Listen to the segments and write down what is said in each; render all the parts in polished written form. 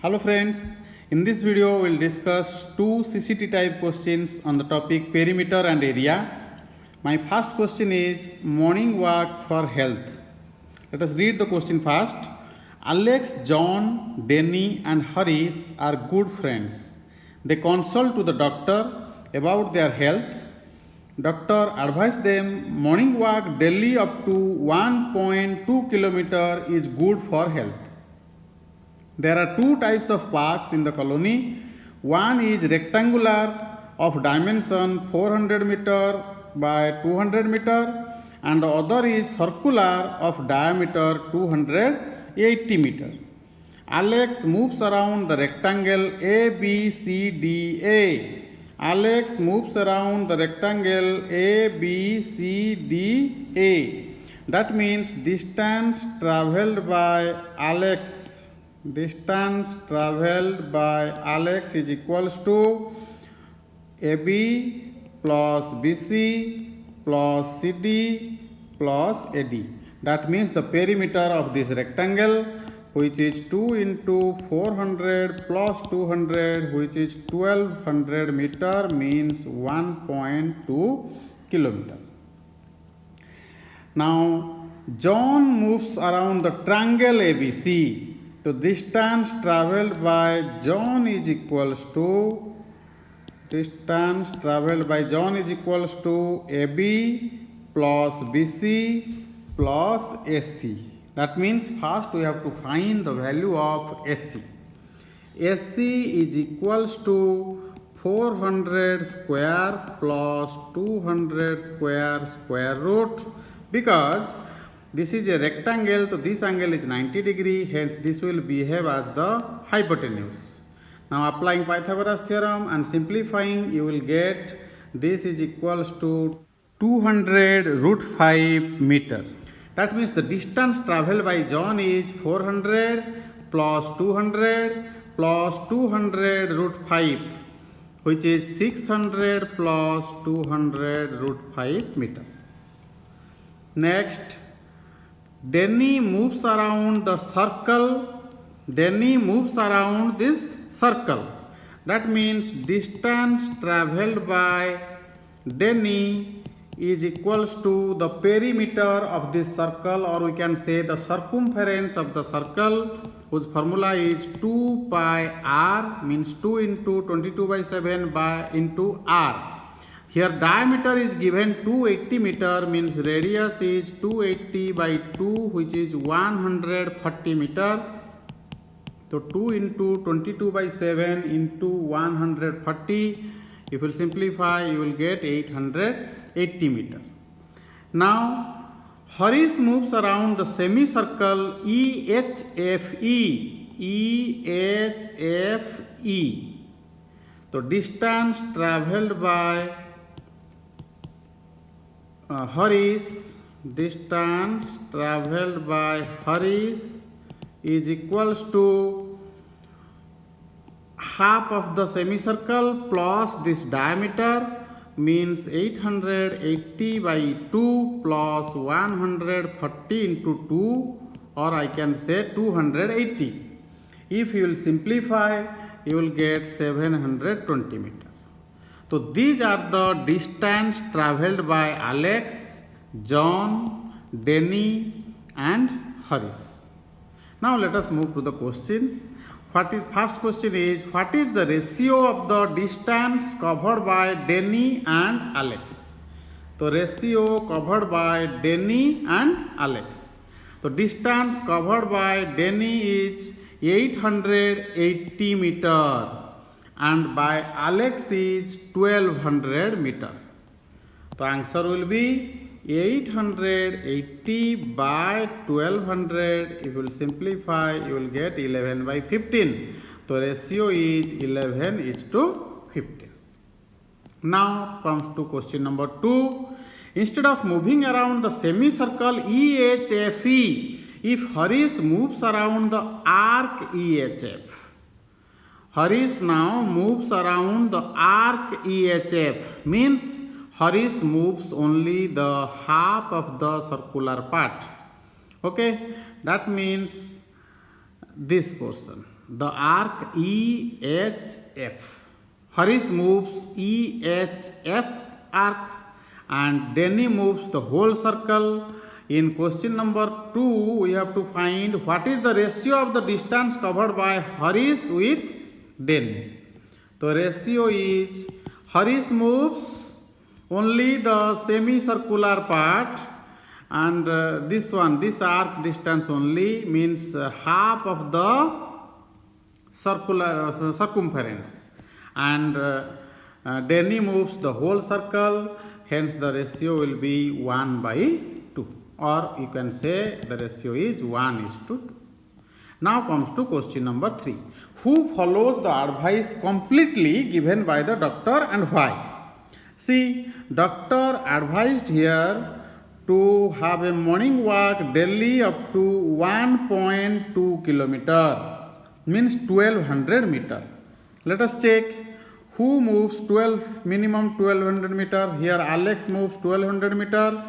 Hello friends, in this video we will discuss two CCT type questions on the topic perimeter and area. My first question is morning walk for health. Let us read the question first. Alex, John, Denny and Harish are good friends. They consult to the doctor about their health. Doctor advised them morning walk daily up to 1.2 kilometer is good for health. There are two types of parks in the colony. One is rectangular of dimension 400 meter by 200 meter and the other is circular of diameter 280 meter. Alex moves around the rectangle ABCDA. Alex moves around the rectangle ABCDA. That means distance traveled by Alex. Distance traveled by Alex is equals to AB plus BC plus CD plus AD. That means the perimeter of this rectangle, which is 2 into 400 plus 200, which is 1200 meter, means 1.2 kilometer. Now John moves around the triangle ABC. So distance traveled by John is equals to AB plus BC plus AC. That means first we have to find the value of AC. AC is equals to 400 square plus 200 square root, because this is a rectangle, so this angle is 90 degree, hence this will behave as the hypotenuse. Now applying Pythagoras theorem and simplifying, you will get this is equals to 200 root 5 meter. That means the distance travelled by John is 400 plus 200 plus 200 root 5, which is 600 plus 200 root 5 meter. Next, Denny moves around the circle. Denny moves around this circle. That means distance traveled by Denny is equals to the perimeter of this circle, or we can say the circumference of the circle, whose formula is 2 pi r, means 2 into 22 by 7 by into r. Here diameter is given 280 meter, means radius is 280 by 2, which is 140 meter. So 2 into 22 by 7 into 140. If you simplify, you will get 880 meter. Now Harish moves around the semicircle EHFE. EHFE. So distance travelled by distance travelled by Harish is equals to half of the semicircle plus this diameter, means 880 by 2 plus 140 into 2, or I can say 280. If you will simplify, you will get 720 meter. So these are the distance travelled by Alex, John, Denny and Harish. Now let us move to the questions. First question is, what is the ratio of the distance covered by Denny and Alex? So ratio covered by Denny and Alex. So distance covered by Denny is 880 meter. And by Alex is 1200 meter. The answer will be 880 by 1200. If you will simplify, you will get 11 by 15. The ratio is 11 is to 15. Now comes to question number 2. Instead of moving around the semicircle EHFE, if Harish moves around the arc EHF. Harish now moves around the arc EHF, means Harish moves only the half of the circular part. Okay, that means this portion. the arc EHF. Harish moves EHF arc and Denny moves the whole circle. In question number 2, we have to find what is the ratio of the distance covered by Harish with Denny. The ratio is Harish moves only the semicircular part, and this arc distance only means half of the circular circumference, and Denny moves the whole circle, hence the ratio will be 1/2, or you can say the ratio is 1:2. Now comes to question number 3. Who follows the advice completely given by the doctor and why? See, doctor advised here to have a morning walk daily up to 1.2 kilometer, means 1200 meter. Let us check who moves minimum 1200 meter. Here Alex moves 1200 meter.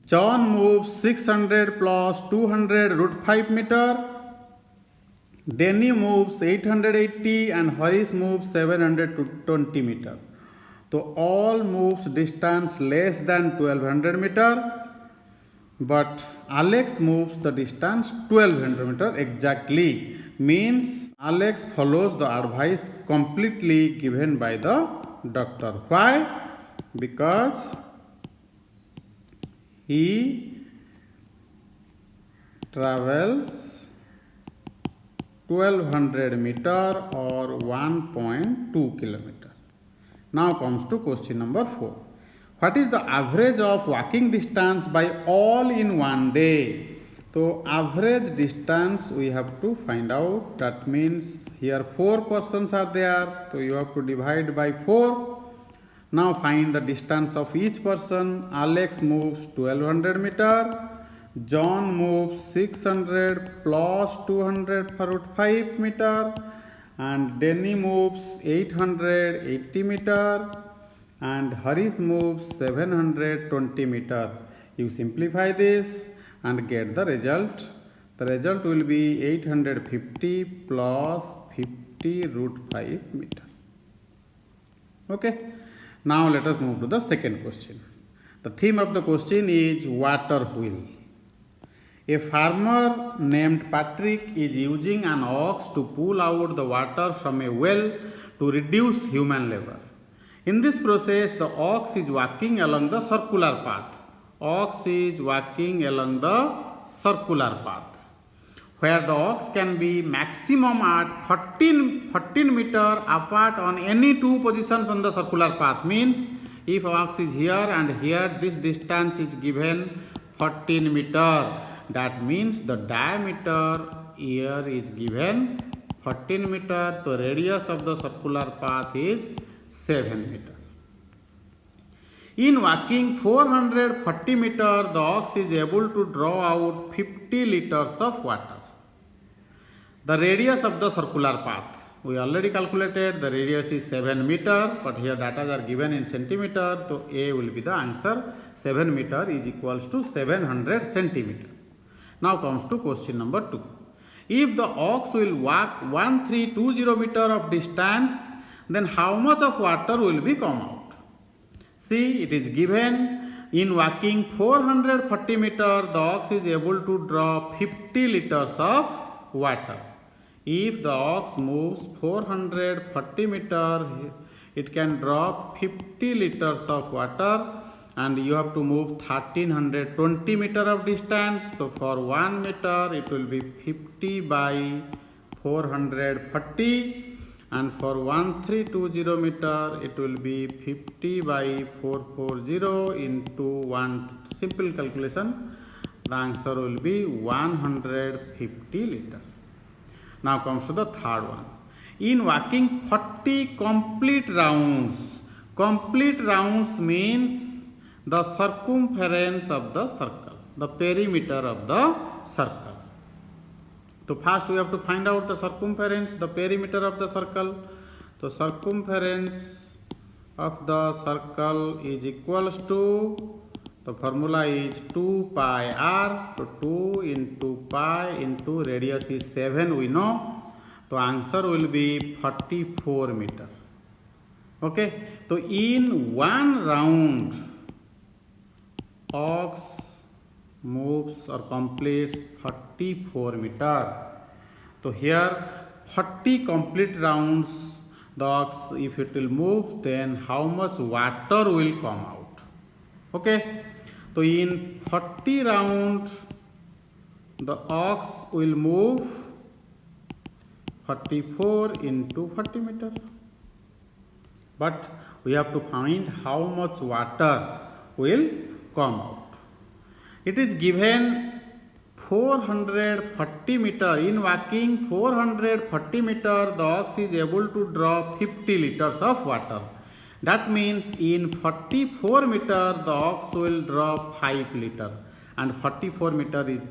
John moves 600 plus 200 root 5 meter. Denny moves 880 and Harish moves 720 meter. So all moves distance less than 1200 meter, but Alex moves the distance 1200 meter exactly. Means Alex follows the advice completely given by the doctor. Why? Because he travels 1200 meter or 1.2 kilometer. Now comes to question number 4. What is the average of walking distance by all in one day? So average distance we have to find out. That means here 4 persons are there, so you have to divide by 4. Now find the distance of each person. Alex moves 1200 meter. John moves 600 plus 200 for 5 meter, and Denny moves 880 meter, and Harish moves 720 meter. You simplify this and get the result. The result will be 850 plus 50 root 5 meter. Okay. Now let us move to the second question. The theme of the question is water wheel. A farmer named Patrick is using an ox to pull out the water from a well to reduce human labor. In this process, the ox is walking along the circular path. Ox is walking along the circular path, where the ox can be maximum at 14 meter apart on any two positions on the circular path. Means if ox is here and here, this distance is given 14 meter. That means the diameter here is given 14 meter. The radius of the circular path is 7 meter. In walking 440 meter, the ox is able to draw out 50 liters of water. The radius of the circular path, we already calculated, the radius is 7 meter, but here data are given in centimeter, so A will be the answer. 7 meter is equals to 700 centimeter. Now comes to question number 2. If the ox will walk 1320 meter of distance, then how much of water will be come out? See, it is given in walking 440 meter, the ox is able to draw 50 liters of water. If the ox moves 440 meter, it can draw 50 liters of water, and you have to move 1320 meter of distance. So for 1 meter it will be 50 by 440, and for 1320 meter it will be 50 by 440 into 1. Simple calculation, the answer will be 150 liter. Now comes to the third one. In walking 40 complete rounds means the circumference of the circle, the perimeter of the circle. So first we have to find out the circumference, the perimeter of the circle. So circumference of the circle is equals to, the formula is 2 pi r, so 2 into pi into radius is 7 we know, तो answer will be 44 metre. Okay, so in one round ox moves or completes 44 meter. So here 40 complete rounds the ox, if it will move, then how much water will come out? Okay, so in 40 rounds the ox will move 44 into 40 meter. But we have to find how much water will come out. It is given 440 meter. In walking 440 meter, the ox is able to draw 50 liters of water. That means in 44 meter, the ox will draw 5 liter. And 44 meter is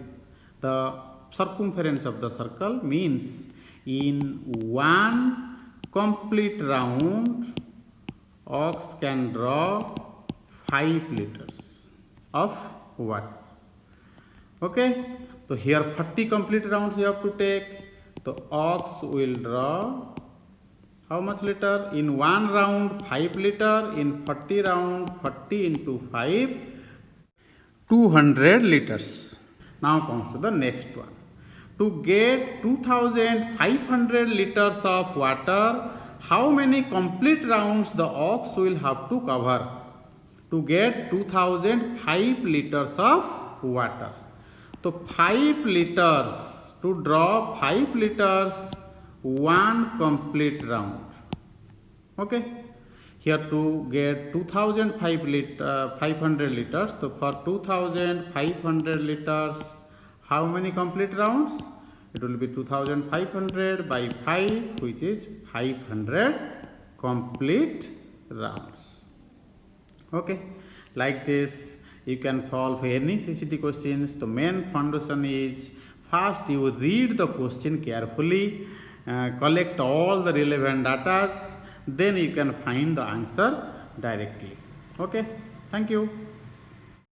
the circumference of the circle, means in one complete round, ox can draw 5 liters of water. Okay, so here 40 complete rounds you have to take. The ox will draw how much liter? In one round 5 liter, in 40 round 40 into 5, 200 liters. Now comes to the next one. To get 2500 liters of water, how many complete rounds the ox will have to cover to get 2005 liters of water? So 5 liters, to draw 5 liters, one complete round. Okay, here to get 500 liters, so for 2500 liters, how many complete rounds? It will be 2500 by 5, which is 500 complete rounds. Okay, like this you can solve any CCT questions. The main foundation is, first you read the question carefully, collect all the relevant data, then you can find the answer directly. Okay, thank you.